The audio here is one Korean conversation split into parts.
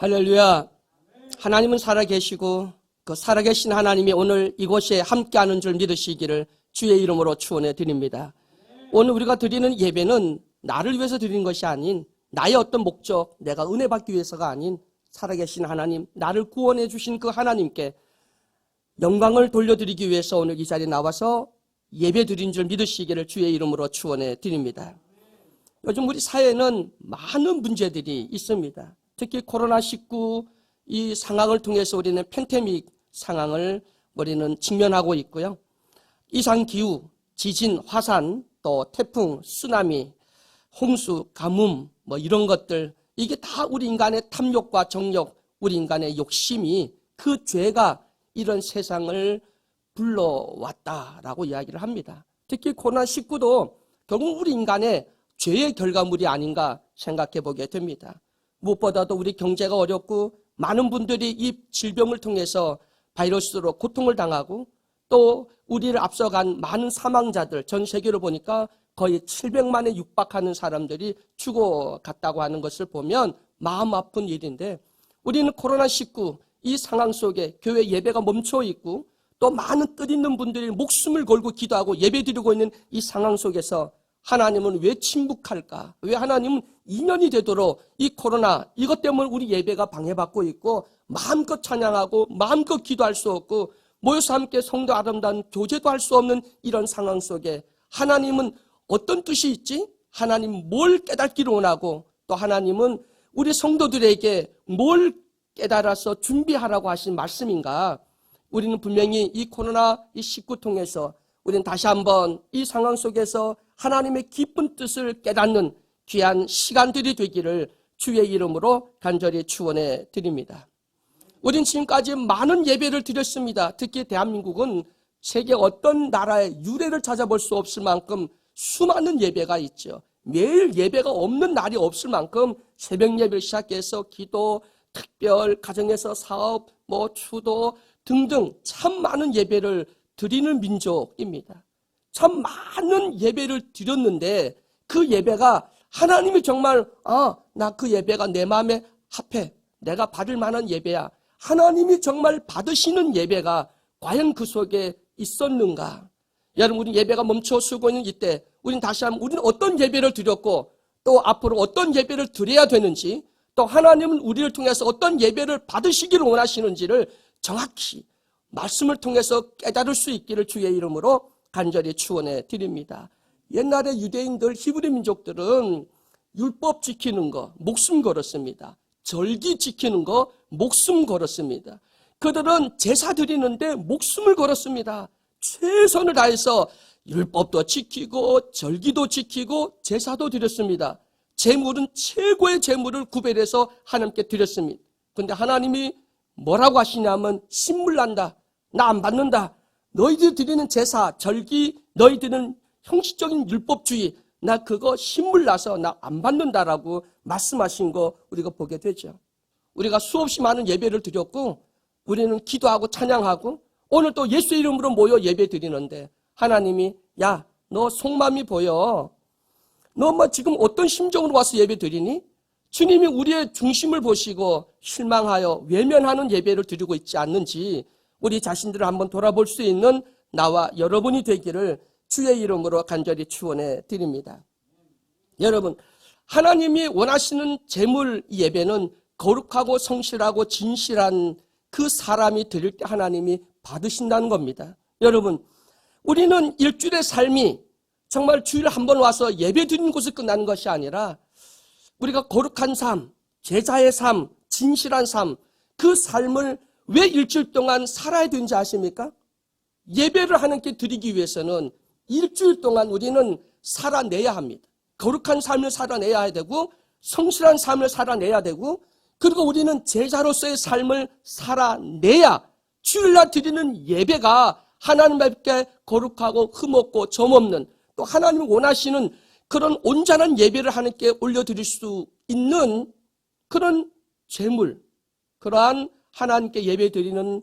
할렐루야. 하나님은 살아계시고 그 살아계신 하나님이 오늘 이곳에 함께하는 줄 믿으시기를 주의 이름으로 축원해 드립니다. 오늘 우리가 드리는 예배는 나를 위해서 드리는 것이 아닌 나의 어떤 목적, 내가 은혜 받기 위해서가 아닌 살아계신 하나님, 나를 구원해 주신 그 하나님께 영광을 돌려드리기 위해서 오늘 이 자리에 나와서 예배 드린 줄 믿으시기를 주의 이름으로 축원해 드립니다. 요즘 우리 사회에는 많은 문제들이 있습니다. 특히 코로나19 이 상황을 통해서 우리는 팬데믹 상황을 우리는 직면하고 있고요. 이상기후, 지진, 화산, 또 태풍, 쓰나미, 홍수, 가뭄 이런 것들, 이게 다 우리 인간의 탐욕과 정욕, 우리 인간의 욕심이 그 죄가 이런 세상을 불러왔다라고 이야기를 합니다. 특히 코로나19도 결국 우리 인간의 죄의 결과물이 아닌가 생각해 보게 됩니다. 무엇보다도 우리 경제가 어렵고 많은 분들이 이 질병을 통해서 바이러스로 고통을 당하고 또 우리를 앞서간 많은 사망자들, 전 세계로 보니까 거의 700만에 육박하는 사람들이 죽어갔다고 하는 것을 보면 마음 아픈 일인데, 우리는 코로나19 이 상황 속에 교회 예배가 멈춰 있고 또 많은 뜻있는 분들이 목숨을 걸고 기도하고 예배드리고 있는 이 상황 속에서 하나님은 왜 침묵할까? 왜 하나님은 2년이 되도록 이 코로나 이것 때문에 우리 예배가 방해받고 있고 마음껏 찬양하고 마음껏 기도할 수 없고 모여서 함께 성도 아름다운 교제도 할 수 없는 이런 상황 속에 하나님은 어떤 뜻이 있지? 하나님 뭘 깨닫기를 원하고 또 하나님은 우리 성도들에게 뭘 깨달아서 준비하라고 하신 말씀인가? 우리는 분명히 이 코로나19 통해서 우리는 다시 한번 이 상황 속에서 하나님의 깊은 뜻을 깨닫는 귀한 시간들이 되기를 주의 이름으로 간절히 축원해 드립니다. 우린 지금까지 많은 예배를 드렸습니다. 특히 대한민국은 세계 어떤 나라의 유래를 찾아볼 수 없을 만큼 수많은 예배가 있죠. 매일 예배가 없는 날이 없을 만큼 새벽 예배를 시작해서 기도, 특별, 가정에서 사업, 추도 등등 참 많은 예배를 드리는 민족입니다. 참 많은 예배를 드렸는데 그 예배가 하나님이 정말 나 그 예배가 내 마음에 합해, 내가 받을 만한 예배야, 하나님이 정말 받으시는 예배가 과연 그 속에 있었는가? 여러분, 우리 예배가 멈춰 서고 있는 이때 우리는 다시 한번 우리는 어떤 예배를 드렸고 또 앞으로 어떤 예배를 드려야 되는지, 또 하나님은 우리를 통해서 어떤 예배를 받으시기를 원하시는지를 정확히 말씀을 통해서 깨달을 수 있기를 주의 이름으로 간절히 축원해 드립니다. 옛날에 유대인들, 히브리 민족들은 율법 지키는 거 목숨 걸었습니다. 절기 지키는 거 목숨 걸었습니다. 그들은 제사 드리는데 목숨을 걸었습니다. 최선을 다해서 율법도 지키고 절기도 지키고 제사도 드렸습니다. 제물은 최고의 제물을 구별해서 하나님께 드렸습니다. 그런데 하나님이 뭐라고 하시냐면 신물난다, 나 안 받는다, 너희들 드리는 제사, 절기, 너희들은 형식적인 율법주의, 나 그거 신물나서 나 안 받는다라고 말씀하신 거 우리가 보게 되죠. 우리가 수없이 많은 예배를 드렸고 우리는 기도하고 찬양하고 오늘 또 예수 이름으로 모여 예배 드리는데 하나님이 야, 너 속마음이 보여. 너 지금 어떤 심정으로 와서 예배 드리니? 주님이 우리의 중심을 보시고 실망하여 외면하는 예배를 드리고 있지 않는지 우리 자신들을 한번 돌아볼 수 있는 나와 여러분이 되기를 주의 이름으로 간절히 축원해 드립니다. 여러분, 하나님이 원하시는 제물 예배는 거룩하고 성실하고 진실한 그 사람이 드릴 때 하나님이 받으신다는 겁니다. 여러분, 우리는 일주일의 삶이 정말 주일에 한 번 와서 예배 드리는 곳에 끝나는 것이 아니라 우리가 거룩한 삶, 제자의 삶, 진실한 삶, 그 삶을 왜 일주일 동안 살아야 되는지 아십니까? 예배를 하나님께 드리기 위해서는 일주일 동안 우리는 살아내야 합니다. 거룩한 삶을 살아내야 되고 성실한 삶을 살아내야 되고 그리고 우리는 제자로서의 삶을 살아내야 주일날 드리는 예배가 하나님 앞에 거룩하고 흠없고 점없는 또 하나님이 원하시는 그런 온전한 예배를 하나님께 올려드릴 수 있는 그런 제물, 그러한 하나님께 예배드리는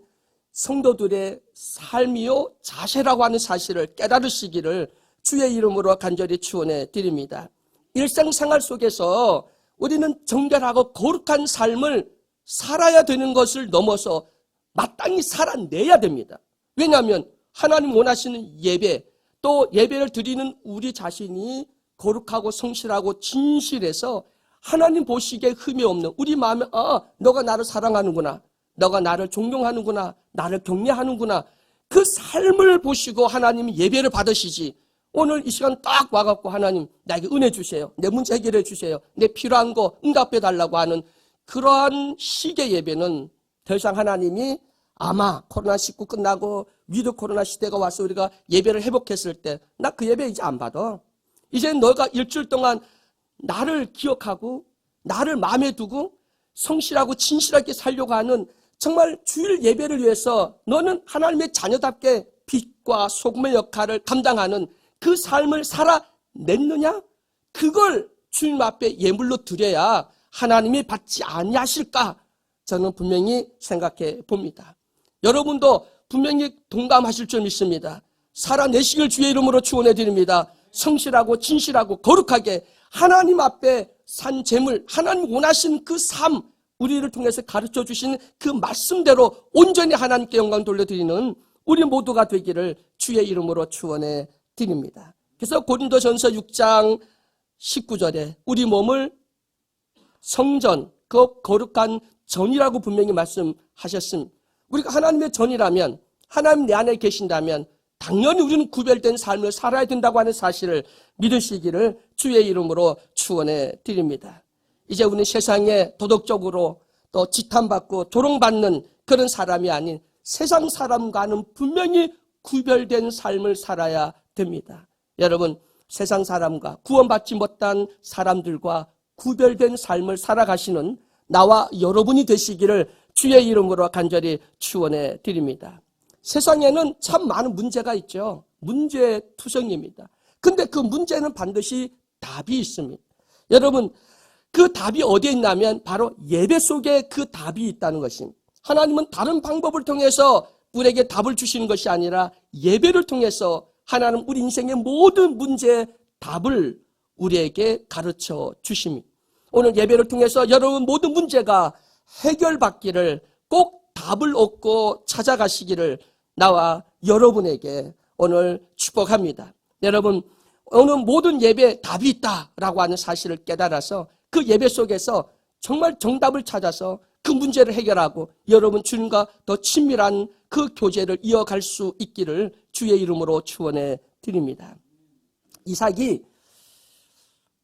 성도들의 삶이요 자세라고 하는 사실을 깨달으시기를 주의 이름으로 간절히 축원해 드립니다. 일상생활 속에서 우리는 정결하고 거룩한 삶을 살아야 되는 것을 넘어서 마땅히 살아내야 됩니다. 왜냐하면 하나님 원하시는 예배, 또 예배를 드리는 우리 자신이 거룩하고 성실하고 진실해서 하나님 보시기에 흠이 없는 우리 마음에 너가 나를 사랑하는구나, 너가 나를 존경하는구나, 나를 경외하는구나, 그 삶을 보시고 하나님이 예배를 받으시지, 오늘 이 시간 딱 와갖고 하나님 나에게 은혜 주세요, 내 문제 해결해 주세요, 내 필요한 거 응답해 달라고 하는 그러한 식의 예배는 더 이상 하나님이 아마 코로나19 끝나고 위드 코로나 시대가 와서 우리가 예배를 회복했을 때 나 그 예배 이제 안 받아. 이제 너가 일주일 동안 나를 기억하고 나를 마음에 두고 성실하고 진실하게 살려고 하는 정말 주일 예배를 위해서 너는 하나님의 자녀답게 빛과 소금의 역할을 감당하는 그 삶을 살아냈느냐? 그걸 주님 앞에 예물로 드려야 하나님이 받지 아니하실까? 저는 분명히 생각해 봅니다. 여러분도 분명히 동감하실 줄 믿습니다. 살아내시길 주의 이름으로 축원해 드립니다. 성실하고 진실하고 거룩하게 하나님 앞에 산 재물, 하나님 원하신 그 삶, 우리를 통해서 가르쳐 주신 그 말씀대로 온전히 하나님께 영광 돌려드리는 우리 모두가 되기를 주의 이름으로 축원해 드립니다. 그래서 고린도전서 6장 19절에 우리 몸을 성전, 그 거룩한 전이라고 분명히 말씀하셨습니다. 우리가 하나님의 전이라면, 하나님 내 안에 계신다면 당연히 우리는 구별된 삶을 살아야 된다고 하는 사실을 믿으시기를 주의 이름으로 축원해 드립니다. 이제 우리는 세상에 도덕적으로 또 지탄받고 조롱받는 그런 사람이 아닌 세상 사람과는 분명히 구별된 삶을 살아야 됩니다. 여러분, 세상 사람과 구원받지 못한 사람들과 구별된 삶을 살아가시는 나와 여러분이 되시기를 주의 이름으로 간절히 축원해 드립니다. 세상에는 참 많은 문제가 있죠. 문제투성입니다. 근데 그 문제는 반드시 답이 있습니다. 여러분, 그 답이 어디에 있냐면 바로 예배 속에 그 답이 있다는 것입니다. 하나님은 다른 방법을 통해서 우리에게 답을 주시는 것이 아니라 예배를 통해서 하나님 우리 인생의 모든 문제의 답을 우리에게 가르쳐 주십니다. 오늘 예배를 통해서 여러분 모든 문제가 해결받기를, 꼭 답을 얻고 찾아가시기를 나와 여러분에게 오늘 축복합니다. 여러분, 오늘 모든 예배에 답이 있다라고 하는 사실을 깨달아서 그 예배 속에서 정말 정답을 찾아서 그 문제를 해결하고 여러분 주님과 더 친밀한 그 교제를 이어갈 수 있기를 주의 이름으로 축원해 드립니다. 이삭이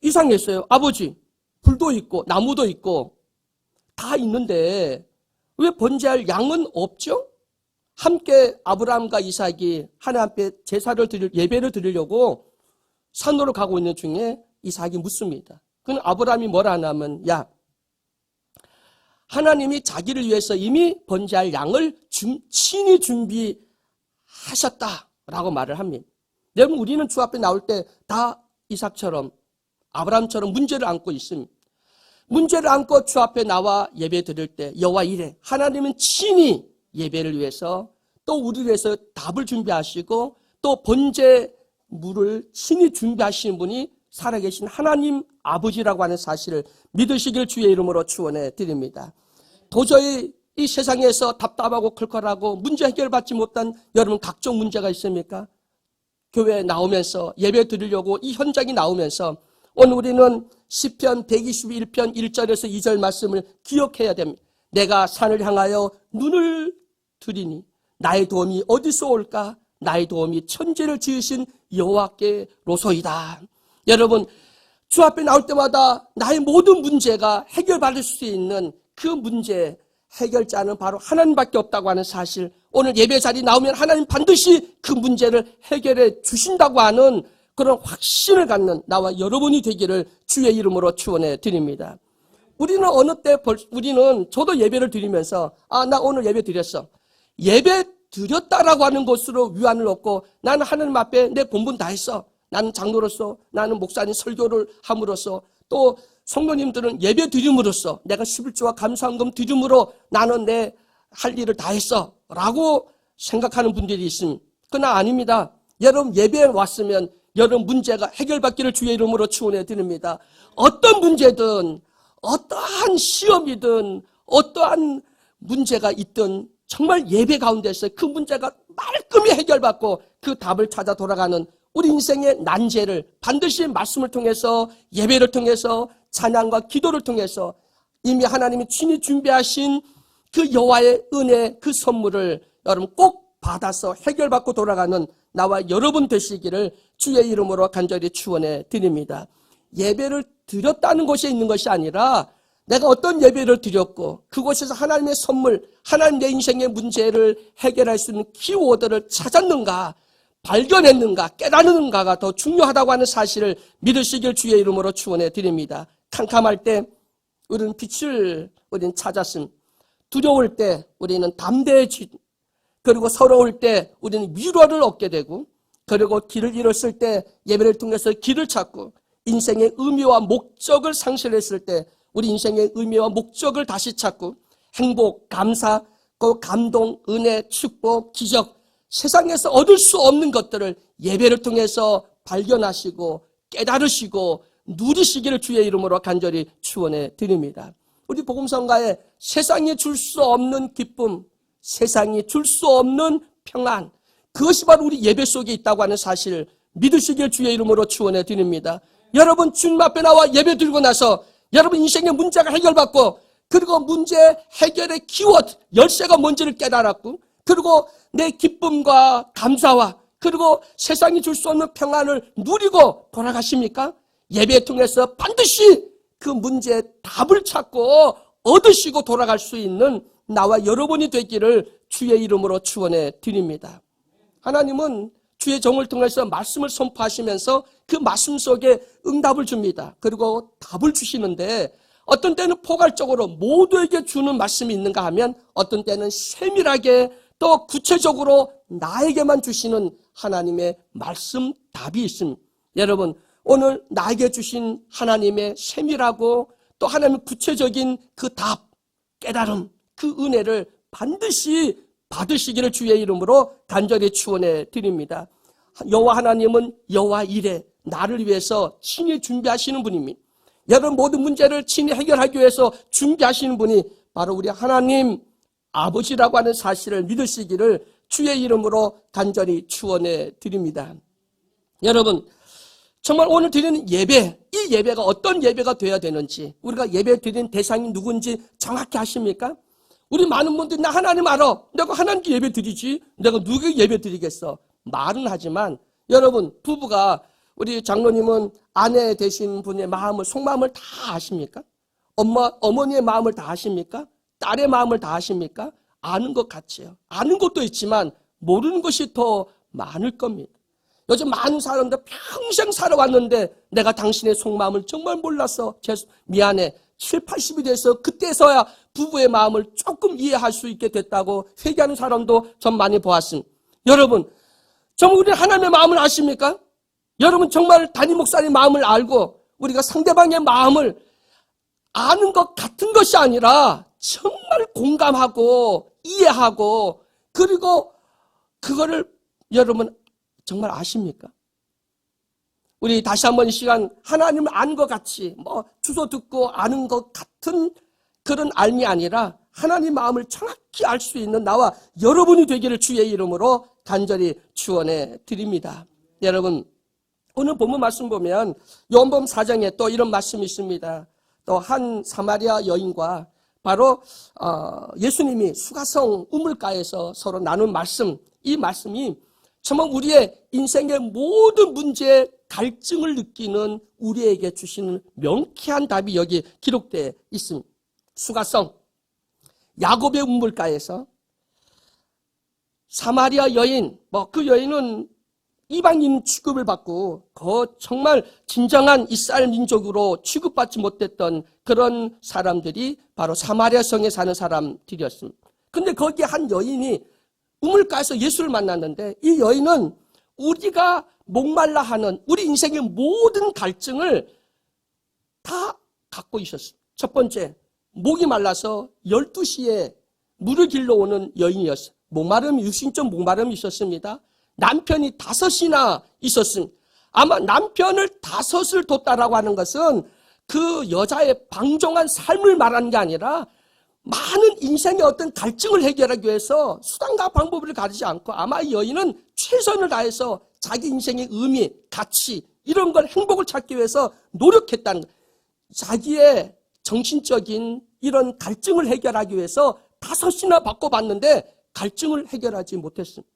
이상했어요. 아버지, 불도 있고 나무도 있고 다 있는데 왜 번제할 양은 없죠? 함께 아브라함과 이삭이 하나님 앞에 제사를 예배를 드리려고 산으로 가고 있는 중에 이삭이 묻습니다. 그럼 아브라함이 뭐라 하냐면, 야, 하나님이 자기를 위해서 이미 번제할 양을 친히 준비하셨다라고 말을 합니다. 여러분, 우리는 주 앞에 나올 때 다 이삭처럼 아브라함처럼 문제를 안고 있습니다. 문제를 안고 주 앞에 나와 예배 드릴 때 여호와 이래, 하나님은 친히 예배를 위해서 또 우리를 위해서 답을 준비하시고 또 번제물을 친히 준비하시는 분이 살아계신 하나님 아버지라고 하는 사실을 믿으시길 주의 이름으로 축원해 드립니다. 도저히 이 세상에서 답답하고 클컬하고 문제 해결받지 못한 여러분 각종 문제가 있습니까? 교회에 나오면서 예배 드리려고 이 현장이 나오면서 오늘 우리는 시편 121편 1절에서 2절 말씀을 기억해야 됩니다. 내가 산을 향하여 눈을 들이니 나의 도움이 어디서 올까? 나의 도움이 천지를 지으신 여호와께로소이다. 여러분, 주 앞에 나올 때마다 나의 모든 문제가 해결받을 수 있는 그 문제 해결자는 바로 하나님밖에 없다고 하는 사실, 오늘 예배 자리에 나오면 하나님 반드시 그 문제를 해결해 주신다고 하는 그런 확신을 갖는 나와 여러분이 되기를 주의 이름으로 축원해 드립니다. 우리는 어느 때 우리는 저도 예배를 드리면서 나 오늘 예배 드렸어. 예배 드렸다라고 하는 것으로 위안을 얻고 나는 하나님 앞에 내 본분 다 했어. 나는 장로로서, 나는 목사님 설교를 함으로써, 또 성도님들은 예배 드림으로써 내가 11조와 감사헌금 드림으로 나는 내 할 일을 다 했어 라고 생각하는 분들이 있습니다. 그러나 아닙니다. 여러분, 예배에 왔으면 여러분 문제가 해결받기를 주의 이름으로 축원해 드립니다. 어떤 문제든, 어떠한 시험이든, 어떠한 문제가 있든 정말 예배 가운데서 그 문제가 말끔히 해결받고 그 답을 찾아 돌아가는 우리 인생의 난제를 반드시 말씀을 통해서, 예배를 통해서, 찬양과 기도를 통해서 이미 하나님이 친히 준비하신 그 여호와의 은혜, 그 선물을 여러분 꼭 받아서 해결받고 돌아가는 나와 여러분 되시기를 주의 이름으로 간절히 축원해 드립니다. 예배를 드렸다는 것이 있는 것이 아니라 내가 어떤 예배를 드렸고 그곳에서 하나님의 선물, 하나님 내 인생의 문제를 해결할 수 있는 키워드를 찾았는가, 발견했는가, 깨달았는가가 더 중요하다고 하는 사실을 믿으시길 주의 이름으로 축원해 드립니다. 캄캄할 때 우리는 빛을 찾았음, 두려울 때 우리는 담대해지, 그리고 서러울 때 우리는 위로를 얻게 되고, 그리고 길을 잃었을 때 예배를 통해서 길을 찾고, 인생의 의미와 목적을 상실했을 때 우리 인생의 의미와 목적을 다시 찾고, 행복, 감사, 감동, 은혜, 축복, 기적, 세상에서 얻을 수 없는 것들을 예배를 통해서 발견하시고 깨달으시고 누리시기를 주의 이름으로 간절히 축원해 드립니다. 우리 복음성가에 세상이 줄 수 없는 기쁨, 세상이 줄 수 없는 평안, 그것이 바로 우리 예배 속에 있다고 하는 사실을 믿으시길 주의 이름으로 축원해 드립니다. 여러분 주님 앞에 나와 예배 드리고 나서 여러분 인생의 문제가 해결받고, 그리고 문제 해결의 키워드, 열쇠가 뭔지를 깨달았고, 그리고 내 기쁨과 감사와 그리고 세상이 줄 수 없는 평안을 누리고 돌아가십니까? 예배 통해서 반드시 그 문제의 답을 찾고 얻으시고 돌아갈 수 있는 나와 여러분이 되기를 주의 이름으로 축원해 드립니다. 하나님은 주의 종을 통해서 말씀을 선포하시면서 그 말씀 속에 응답을 줍니다. 그리고 답을 주시는데 어떤 때는 포괄적으로 모두에게 주는 말씀이 있는가 하면 어떤 때는 세밀하게 또 구체적으로 나에게만 주시는 하나님의 말씀 답이 있습니다. 여러분 오늘 나에게 주신 하나님의 세밀하고 또 하나님의 구체적인 그 답, 깨달음, 그 은혜를 반드시 받으시기를 주의 이름으로 간절히 축원해 드립니다. 여호와 하나님은 여호와 이레, 나를 위해서 친히 준비하시는 분입니다. 여러분 모든 문제를 친히 해결하기 위해서 준비하시는 분이 바로 우리 하나님 아버지라고 하는 사실을 믿으시기를 주의 이름으로 간절히 축원해 드립니다. 여러분 정말 오늘 드리는 예배, 이 예배가 어떤 예배가 되어야 되는지, 우리가 예배 드리는 대상이 누군지 정확히 아십니까? 우리 많은 분들이 나 하나님 알아, 내가 하나님께 예배 드리지, 내가 누구에게 예배 드리겠어, 말은 하지만 여러분 부부가, 우리 장로님은 아내 되신 분의 마음을, 속마음을 다 아십니까? 어머니의 마음을 다 아십니까? 딸의 마음을 다 아십니까? 아는 것 같지요. 아는 것도 있지만 모르는 것이 더 많을 겁니다. 요즘 많은 사람들 평생 살아왔는데 내가 당신의 속마음을 정말 몰라서 미안해, 7, 80이 돼서 그때서야 부부의 마음을 조금 이해할 수 있게 됐다고 회개하는 사람도 전 많이 보았습니다. 여러분 정말 우리 하나님의 마음을 아십니까? 여러분 정말 담임 목사님 마음을 알고 우리가 상대방의 마음을 아는 것 같은 것이 아니라 정말 공감하고 이해하고, 그리고 그거를 여러분 정말 아십니까? 우리 다시 한번 이 시간 하나님을 아는 것 같이 주소 듣고 아는 것 같은 그런 알미 아니라 하나님 마음을 정확히 알 수 있는 나와 여러분이 되기를 주의 이름으로 간절히 축원해 드립니다. 여러분 오늘 본문 말씀 보면 요한복음 4장에 또 이런 말씀이 있습니다. 또 한 사마리아 여인과 바로 예수님이 수가성 우물가에서 서로 나눈 말씀, 이 말씀이 정말 우리의 인생의 모든 문제에 갈증을 느끼는 우리에게 주시는 명쾌한 답이 여기 기록되어 있습니다. 수가성 야곱의 우물가에서 사마리아 여인, 그 여인은 이방인 취급을 받고 정말 진정한 이스라엘 민족으로 취급받지 못했던 그런 사람들이 바로 사마리아 성에 사는 사람들이었습니다. 근데 거기에 한 여인이 우물가에서 예수를 만났는데, 이 여인은 우리가 목말라 하는 우리 인생의 모든 갈증을 다 갖고 있었습니다. 첫 번째, 목이 말라서 12시에 물을 길러 오는 여인이었어요. 육신적 목마름이 있었습니다. 남편이 5이나 있었습니다. 아마 남편을 5을 뒀다라고 하는 것은 그 여자의 방종한 삶을 말하는 게 아니라 많은 인생의 어떤 갈증을 해결하기 위해서 수단과 방법을 가리지 않고 아마 이 여인은 최선을 다해서 자기 인생의 의미, 가치 이런 걸 행복을 찾기 위해서 노력했다는 거예요. 자기의 정신적인 이런 갈증을 해결하기 위해서 5이나 바꿔봤는데 갈증을 해결하지 못했습니다.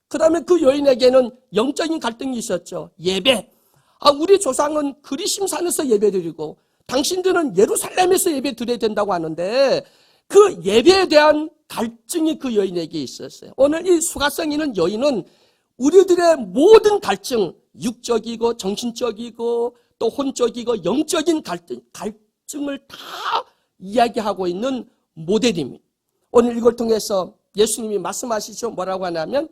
그 다음에 그 여인에게는 영적인 갈등이 있었죠. 예배. 우리 조상은 그리심산에서 예배드리고 당신들은 예루살렘에서 예배 드려야 된다고 하는데 그 예배에 대한 갈증이 그 여인에게 있었어요. 오늘 이 수가성 있는 여인은 우리들의 모든 갈증, 육적이고 정신적이고 또 혼적이고 영적인 갈증을 다 이야기하고 있는 모델입니다. 오늘 이걸 통해서 예수님이 말씀하시죠. 뭐라고 하냐면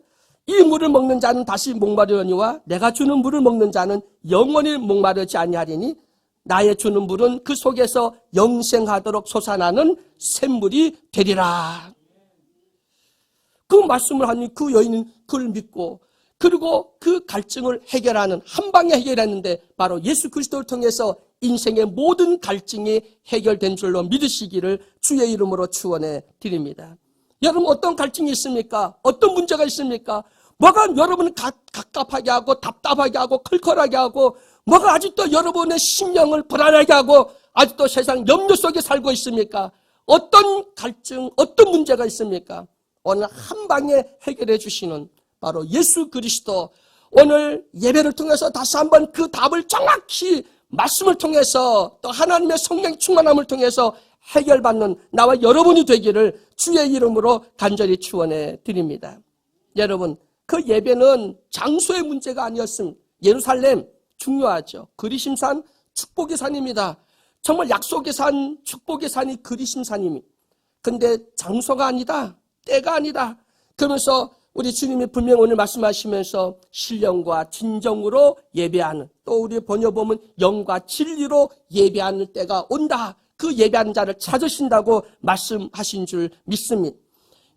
이 물을 먹는 자는 다시 목마르려니와 내가 주는 물을 먹는 자는 영원히 목마르지 아니하리니 나의 주는 물은 그 속에서 영생하도록 솟아나는 샘물이 되리라. 그 말씀을 하니 그 여인은 그걸 믿고 그리고 그 갈증을 해결하는 한 방에 해결했는데 바로 예수 그리스도를 통해서 인생의 모든 갈증이 해결된 줄로 믿으시기를 주의 이름으로 축원해 드립니다. 여러분 어떤 갈증이 있습니까? 어떤 문제가 있습니까? 뭐가 여러분을 갑갑하게 하고 답답하게 하고 클컬하게 하고 뭐가 아직도 여러분의 심령을 불안하게 하고 아직도 세상 염려 속에 살고 있습니까? 어떤 갈증, 어떤 문제가 있습니까? 오늘 한 방에 해결해 주시는 바로 예수 그리스도, 오늘 예배를 통해서 다시 한번 그 답을 정확히 말씀을 통해서 또 하나님의 성령 충만함을 통해서 해결받는 나와 여러분이 되기를 주의 이름으로 간절히 축원해 드립니다. 여러분 그 예배는 장소의 문제가 아니었습니다. 예루살렘 중요하죠. 그리심산 축복의 산입니다. 정말 약속의 산, 축복의 산이 그리심산입니다. 근데 장소가 아니다, 때가 아니다. 그러면서 우리 주님이 분명 오늘 말씀하시면서 신령과 진정으로 예배하는, 또 우리 번역보면 영과 진리로 예배하는 때가 온다. 그 예배하는 자를 찾으신다고 말씀하신 줄 믿습니다.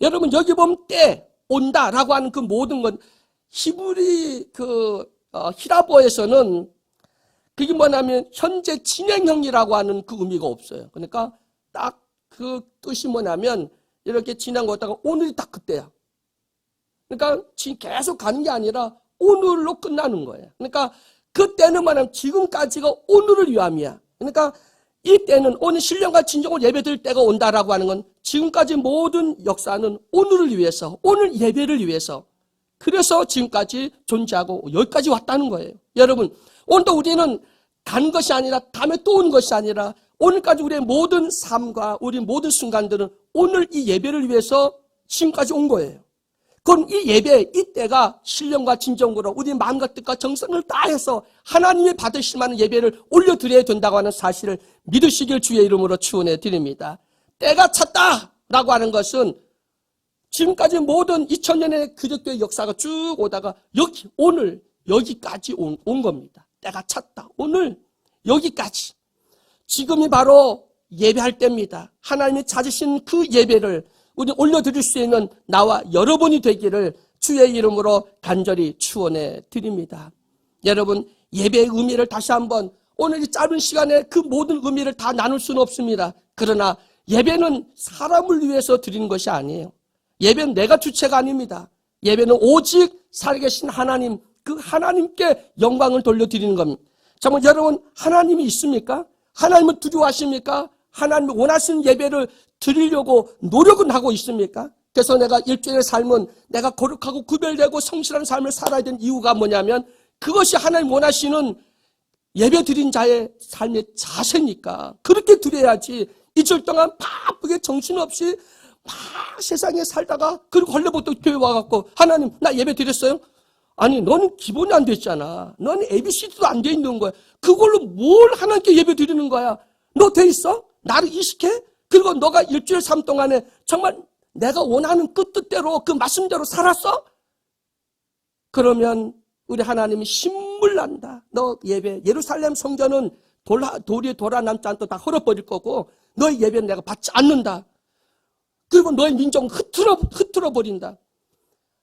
여러분 여기 보면 때, 온다라고 하는 그 모든 건 히브리 히라보에서는 그게 뭐냐면 현재 진행형이라고 하는 그 의미가 없어요. 그러니까 딱 그 뜻이 뭐냐면 이렇게 지난 거 있다가 오늘이 딱 그때야. 그러니까 계속 가는 게 아니라 오늘로 끝나는 거예요. 그러니까 그때는 뭐냐면 지금까지가 오늘을 위함이야. 그러니까 이 때는 오늘 신령과 진정으로 예배드릴 때가 온다라고 하는 건 지금까지 모든 역사는 오늘을 위해서, 오늘 예배를 위해서, 그래서 지금까지 존재하고 여기까지 왔다는 거예요. 여러분 오늘도 우리는 간 것이 아니라 다음에 또 오는 것이 아니라 오늘까지 우리의 모든 삶과 우리 모든 순간들은 오늘 이 예배를 위해서 지금까지 온 거예요. 그럼 이 예배, 이 때가 신령과 진정으로 우리 마음과 뜻과 정성을 다해서 하나님이 받으실 만한 예배를 올려드려야 된다고 하는 사실을 믿으시길 주의 이름으로 축원해 드립니다. 때가 찼다라고 하는 것은 지금까지 모든 2000년의 기독교의 역사가 쭉 오다가 오늘 여기까지 온 겁니다. 때가 찼다. 오늘 여기까지. 지금이 바로 예배할 때입니다. 하나님이 찾으신 그 예배를 우리 올려드릴 수 있는 나와 여러분이 되기를 주의 이름으로 간절히 축원해 드립니다. 여러분 예배의 의미를 다시 한번 오늘 이 짧은 시간에 그 모든 의미를 다 나눌 수는 없습니다. 그러나 예배는 사람을 위해서 드리는 것이 아니에요. 예배는 내가 주체가 아닙니다. 예배는 오직 살아계신 하나님, 그 하나님께 영광을 돌려드리는 겁니다. 정말 여러분 하나님이 있습니까? 하나님을 두려워하십니까? 하나님이 원하시는 예배를 드리려고 노력은 하고 있습니까? 그래서 내가 일주일의 삶은 내가 거룩하고 구별되고 성실한 삶을 살아야 되는 이유가 뭐냐면 그것이 하나님 원하시는 예배 드린 자의 삶의 자세니까 그렇게 드려야지 일주일 동안 바쁘게 정신없이 막 세상에 살다가 그리고 헐레부터 교회 와갖고 하나님 나 예배 드렸어요? 아니 너는 기본이 안 됐잖아. 너는 ABCD도 안 돼 있는 거야. 그걸로 뭘 하나님께 예배 드리는 거야? 너 돼 있어? 나를 이식해? 그리고 너가 일주일 삶 동안에 정말 내가 원하는 그 뜻대로 그 말씀대로 살았어? 그러면 우리 하나님이 신물난다. 너 예배 예루살렘 성전은 돌이 돌아남지 않도록 다 헐어버릴 거고 너의 예배는 내가 받지 않는다. 그리고 너의 민족은 흐트러 버린다.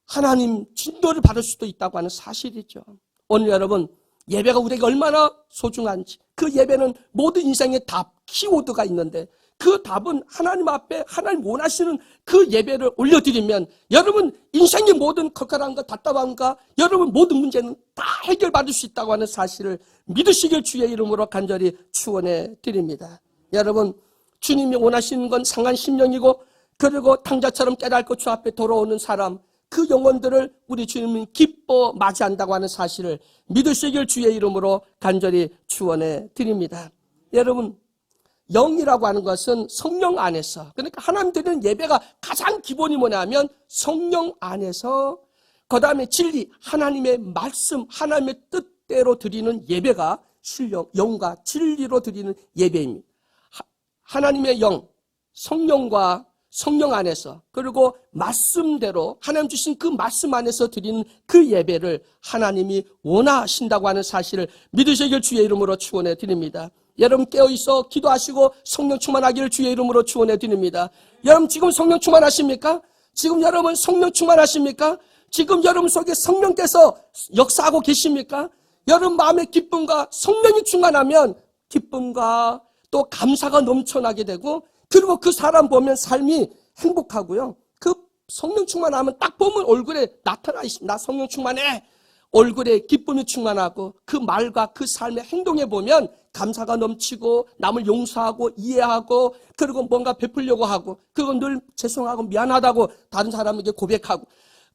하나님 진노를 받을 수도 있다고 하는 사실이죠. 오늘 여러분 예배가 우리에게 얼마나 소중한지, 그 예배는 모든 인생의 답, 키워드가 있는데 그 답은 하나님 앞에 하나님 원하시는 그 예배를 올려드리면 여러분 인생의 모든 컬컬함과 답답함과 여러분 모든 문제는 다 해결받을 수 있다고 하는 사실을 믿으시길 주의 이름으로 간절히 축원해 드립니다. 여러분 주님이 원하시는 건 상한 심령이고 그리고 탕자처럼 깨닫고 주 앞에 돌아오는 사람 그 영혼들을 우리 주님은 기뻐 맞이한다고 하는 사실을 믿으시길 주의 이름으로 간절히 축원해 드립니다. 여러분 영이라고 하는 것은 성령 안에서 그러니까 하나님 드리는 예배가 가장 기본이 뭐냐면 성령 안에서 그 다음에 진리 하나님의 말씀 하나님의 뜻대로 드리는 예배가 영과 진리로 드리는 예배입니다. 하나님의 영 성령과 성령 안에서 그리고 말씀대로 하나님 주신 그 말씀 안에서 드리는 그 예배를 하나님이 원하신다고 하는 사실을 믿으시길 주의 이름으로 축원해 드립니다. 여러분 깨어있어 기도하시고 성령 충만하기를 주의 이름으로 축원해 드립니다. 여러분 지금 성령 충만하십니까? 지금 여러분 성령 충만하십니까? 지금 여러분 속에 성령께서 역사하고 계십니까? 여러분 마음의 기쁨과 성령이 충만하면 기쁨과 또 감사가 넘쳐나게 되고 그리고 그 사람 보면 삶이 행복하고요. 그 성령 충만하면 딱 보면 얼굴에 나타나 있습니다. 나 성령 충만해. 얼굴에 기쁨이 충만하고 그 말과 그 삶의 행동에 보면 감사가 넘치고 남을 용서하고 이해하고 그리고 뭔가 베풀려고 하고 그리고 늘 죄송하고 미안하다고 다른 사람에게 고백하고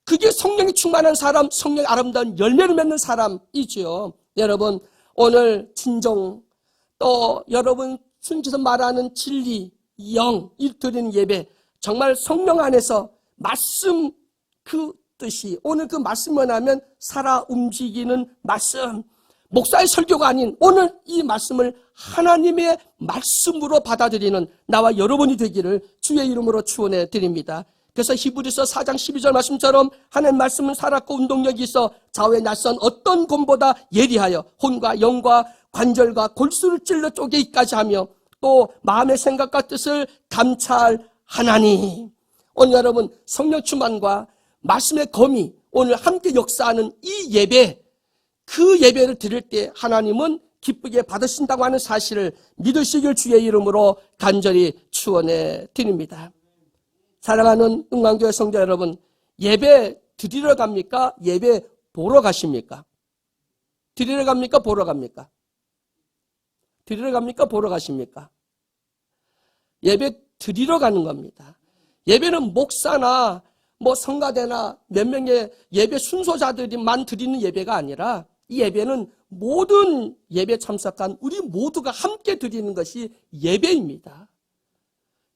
그게 성령이 충만한 사람, 성령의 아름다운 열매를 맺는 사람이지요. 여러분 오늘 진정 또 여러분 순지서 말하는 진리, 영, 이 드리는 예배 정말 성령 안에서 말씀 그 뜻이 오늘 그 말씀만 하면 살아 움직이는 말씀 목사의 설교가 아닌 오늘 이 말씀을 하나님의 말씀으로 받아들이는 나와 여러분이 되기를 주의 이름으로 축원해 드립니다. 그래서 히브리서 4장 12절 말씀처럼 하나님 말씀은 살았고 운동력이 있어 좌우에 낯선 어떤 곰보다 예리하여 혼과 영과 관절과 골수를 찔러 쪼개기까지 하며 또 마음의 생각과 뜻을 감찰하나니 오늘 여러분 성령 충만과 말씀의 검이 오늘 함께 역사하는 이 예배 그 예배를 드릴 때 하나님은 기쁘게 받으신다고 하는 사실을 믿으시길 주의 이름으로 간절히 축원해 드립니다. 사랑하는 응광교회 성도 여러분 예배 드리러 갑니까? 예배 보러 가십니까? 드리러 갑니까? 보러 갑니까? 드리러 갑니까? 보러 가십니까? 예배 드리러 가는 겁니다. 예배는 목사나 성가대나 몇 명의 예배 순서자들만 드리는 예배가 아니라 이 예배는 모든 예배 참석한 우리 모두가 함께 드리는 것이 예배입니다.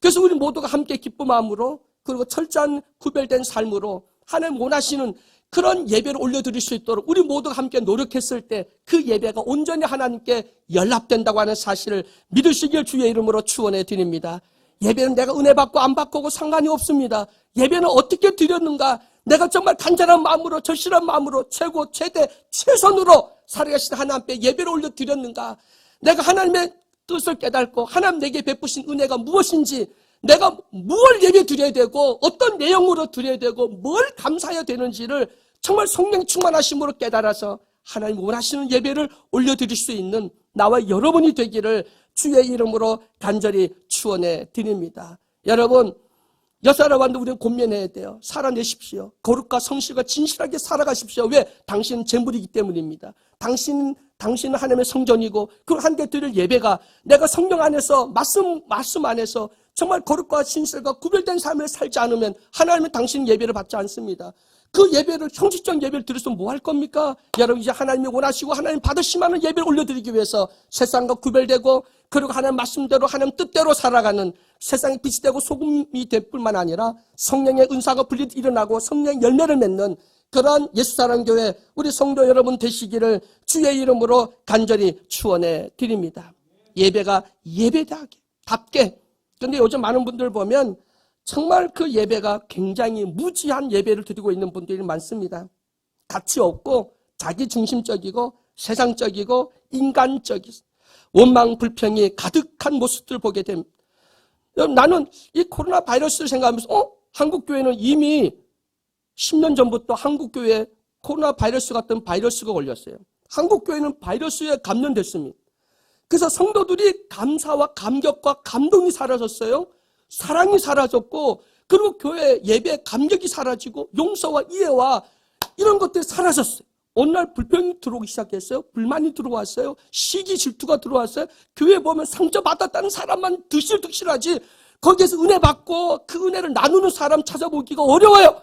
그래서 우리 모두가 함께 기쁜 마음으로 그리고 철저한 구별된 삶으로 하나님 원하시는 그런 예배를 올려드릴 수 있도록 우리 모두가 함께 노력했을 때 그 예배가 온전히 하나님께 연락된다고 하는 사실을 믿으시길 주의 이름으로 축원해 드립니다. 예배는 내가 은혜 받고 안 받고 상관이 없습니다. 예배는 어떻게 드렸는가 내가 정말 간절한 마음으로 절실한 마음으로 최고 최대 최선으로 살아가신 하나님 앞에 예배를 올려드렸는가 내가 하나님의 뜻을 깨닫고 하나님 내게 베푸신 은혜가 무엇인지 내가 무엇을 예배 드려야 되고 어떤 내용으로 드려야 되고 뭘 감사해야 되는지를 정말 성령 충만하심으로 깨달아서 하나님 원하시는 예배를 올려드릴 수 있는 나와 여러분이 되기를 주의 이름으로 간절히 축원해 드립니다. 여러분 여사라반도 우리는 권면해야 돼요. 살아내십시오. 거룩과 성실과 진실하게 살아가십시오. 왜? 당신은 재물이기 때문입니다. 당신은 하나님의 성전이고 그 한데 드릴 예배가 내가 성령 안에서 말씀 안에서 정말 거룩과 진실과 구별된 삶을 살지 않으면 하나님은 당신 예배를 받지 않습니다. 그 예배를 형식적 예배를 드렸으면 뭐 할 겁니까? 여러분 이제 하나님이 원하시고 하나님 받으시면 예배를 올려드리기 위해서 세상과 구별되고 그리고 하나님 말씀대로 하나님 뜻대로 살아가는 세상의 빛이 되고 소금이 될 뿐만 아니라 성령의 은사가 분리 일어나고 성령의 열매를 맺는 그러한 예수사랑교회 우리 성도 여러분 되시기를 주의 이름으로 간절히 축원해 드립니다. 예배가 예배답게 그런데 요즘 많은 분들 보면 정말 그 예배가 굉장히 무지한 예배를 드리고 있는 분들이 많습니다. 가치 없고 자기중심적이고 세상적이고 인간적이고 원망 불평이 가득한 모습들을 보게 됩니다. 나는 이 코로나 바이러스를 생각하면서 한국교회는 이미 10년 전부터 한국교회에 코로나 바이러스 같은 바이러스가 걸렸어요. 한국교회는 바이러스에 감염됐습니다. 그래서 성도들이 감사와 감격과 감동이 사라졌어요. 사랑이 사라졌고, 그리고 교회 예배 감격이 사라지고 용서와 이해와 이런 것들이 사라졌어요. 어느 날 불평이 들어오기 시작했어요. 불만이 들어왔어요. 시기 질투가 들어왔어요. 교회 보면 상처받았다는 사람만 득실득실하지, 거기에서 은혜 받고 그 은혜를 나누는 사람 찾아보기가 어려워요.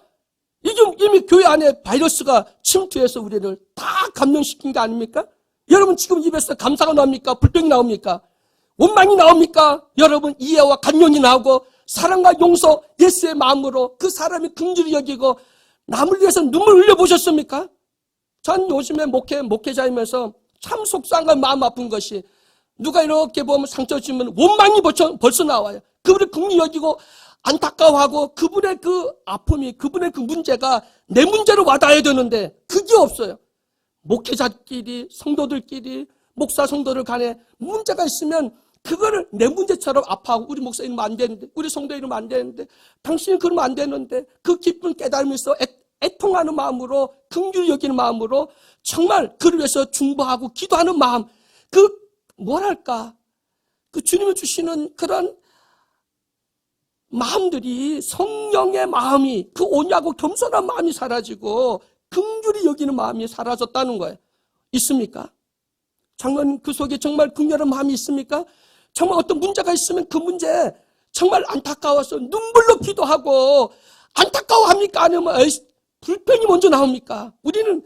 이게 이미 교회 안에 바이러스가 침투해서 우리를 다 감염시킨 게 아닙니까? 여러분, 지금 입에서 감사가 나옵니까? 불평이 나옵니까? 원망이 나옵니까? 여러분, 이해와 감명이 나오고 사랑과 용서, 예수의 마음으로 그 사람이 긍휼히 여기고 남을 위해서 눈물 흘려보셨습니까? 전 요즘에 목회자이면서 참 속상한 마음 아픈 것이, 누가 이렇게 보면 상처 주면 원망이 벌써 나와요. 그분을 긍휼히 여기고 안타까워하고 그분의 그 아픔이, 그분의 그 문제가 내 문제로 와닿아야 되는데 그게 없어요. 목회자끼리, 성도들끼리, 목사 성도들 간에 문제가 있으면 그거를 내 문제처럼 아파하고, 우리 목사 이러면 안 되는데, 우리 성도 이러면 안 되는데, 당신은 그러면 안 되는데, 그 깊은 깨달음이 있어 애통하는 마음으로, 긍휼히 여기는 마음으로 정말 그를 위해서 중보하고 기도하는 마음, 그 뭐랄까, 그 주님을 주시는 그런 마음들이, 성령의 마음이, 그 온유하고 겸손한 마음이 사라지고 긍휼히 여기는 마음이 사라졌다는 거예요. 있습니까? 장로님, 그 속에 정말 긍휼한 마음이 있습니까? 정말 어떤 문제가 있으면 그 문제 정말 안타까워서 눈물로 기도하고, 안타까워합니까? 아니면 불평이 먼저 나옵니까? 우리는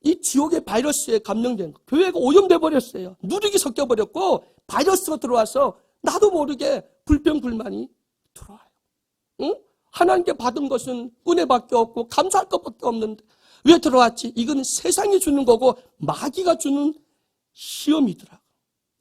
이 지옥의 바이러스에 감염된, 교회가 오염돼 버렸어요. 누룩이 섞여 버렸고 바이러스가 들어와서 나도 모르게 불평 불만이 들어와요. 응? 하나님께 받은 것은 은혜밖에 없고 감사할 것밖에 없는데 왜 들어왔지? 이건 세상이 주는 거고 마귀가 주는 시험이더라.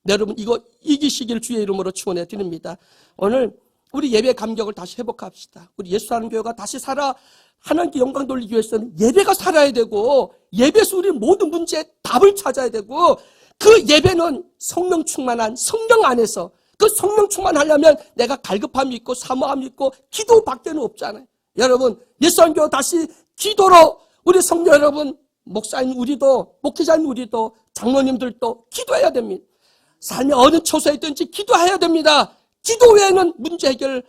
여러분, 이거 이기시기를 주의 이름으로 축원해 드립니다. 오늘 우리 예배 감격을 다시 회복합시다. 우리 예수하는 교회가 다시 살아 하나님께 영광 돌리기 위해서는 예배가 살아야 되고, 예배에서 우리 모든 문제에 답을 찾아야 되고, 그 예배는 성령 충만한 성령 안에서, 그 성령 충만하려면 내가 갈급함이 있고 사모함이 있고 기도 밖에는 없잖아요. 여러분, 예수하는 교회 다시 기도로, 우리 성도 여러분, 목사인 우리도, 목회자인 우리도, 장로님들도 기도해야 됩니다. 삶의 어느 처소에 있든지 기도해야 됩니다. 기도 외에는 문제 해결할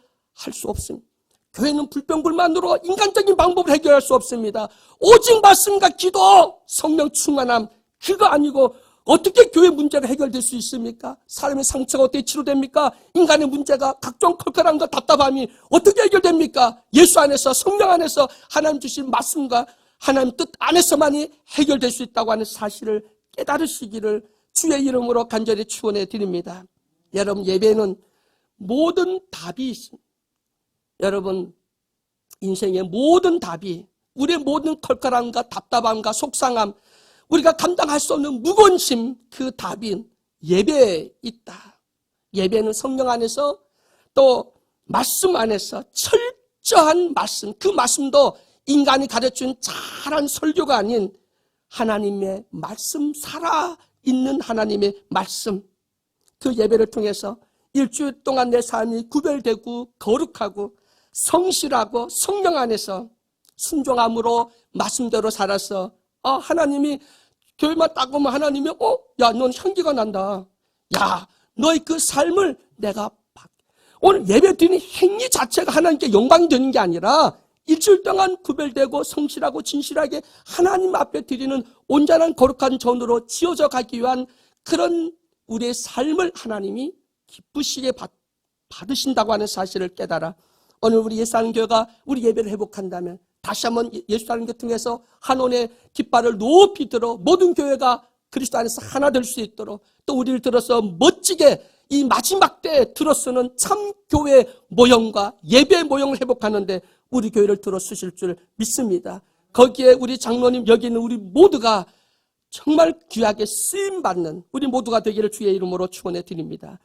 수 없습니다. 교회는 불평불만으로 인간적인 방법을 해결할 수 없습니다. 오직 말씀과 기도, 성령 충만함, 그거 아니고 어떻게 교회 문제가 해결될 수 있습니까? 사람의 상처가 어떻게 치료됩니까? 인간의 문제가, 각종 컬컬함과 답답함이 어떻게 해결됩니까? 예수 안에서, 성령 안에서 하나님 주신 말씀과 하나님 뜻 안에서만이 해결될 수 있다고 하는 사실을 깨달으시기를 주의 이름으로 간절히 축원해 드립니다. 여러분, 예배는 모든 답이 있습니다. 여러분, 인생의 모든 답이, 우리의 모든 컬컬함과 답답함과 속상함, 우리가 감당할 수 없는 무거운 짐, 그 답인 예배에 있다. 예배는 성령 안에서, 또 말씀 안에서 철저한 말씀, 그 말씀도 인간이 가르친 잘한 설교가 아닌 하나님의 말씀, 살아있는 하나님의 말씀, 그 예배를 통해서 일주일 동안 내 삶이 구별되고 거룩하고 성실하고 성령 안에서 순종함으로 말씀대로 살아서, 하나님이 교회만 딱 오면 하나님이 야, 넌 향기가 난다. 야, 너의 그 삶을 내가 오늘 예배 드리는 행위 자체가 하나님께 영광이 되는 게 아니라 일주일 동안 구별되고 성실하고 진실하게 하나님 앞에 드리는 온전한 거룩한 전으로 지어져 가기 위한 그런 우리의 삶을 하나님이 기쁘시게 받으신다고 하는 사실을 깨달아 오늘 우리 예수하는 교회가 우리 예배를 회복한다면 다시 한번 예수하는 교회 통해서 한온의 깃발을 높이 들어 모든 교회가 그리스도 안에서 하나 될 수 있도록, 또 우리를 들어서 멋지게 이 마지막 때에 들어서는 참 교회 모형과 예배 모형을 회복하는데 우리 교회를 들어 쓰실 줄 믿습니다. 거기에 우리 장로님, 여기 있는 우리 모두가 정말 귀하게 쓰임받는 우리 모두가 되기를 주의 이름으로 축원해 드립니다.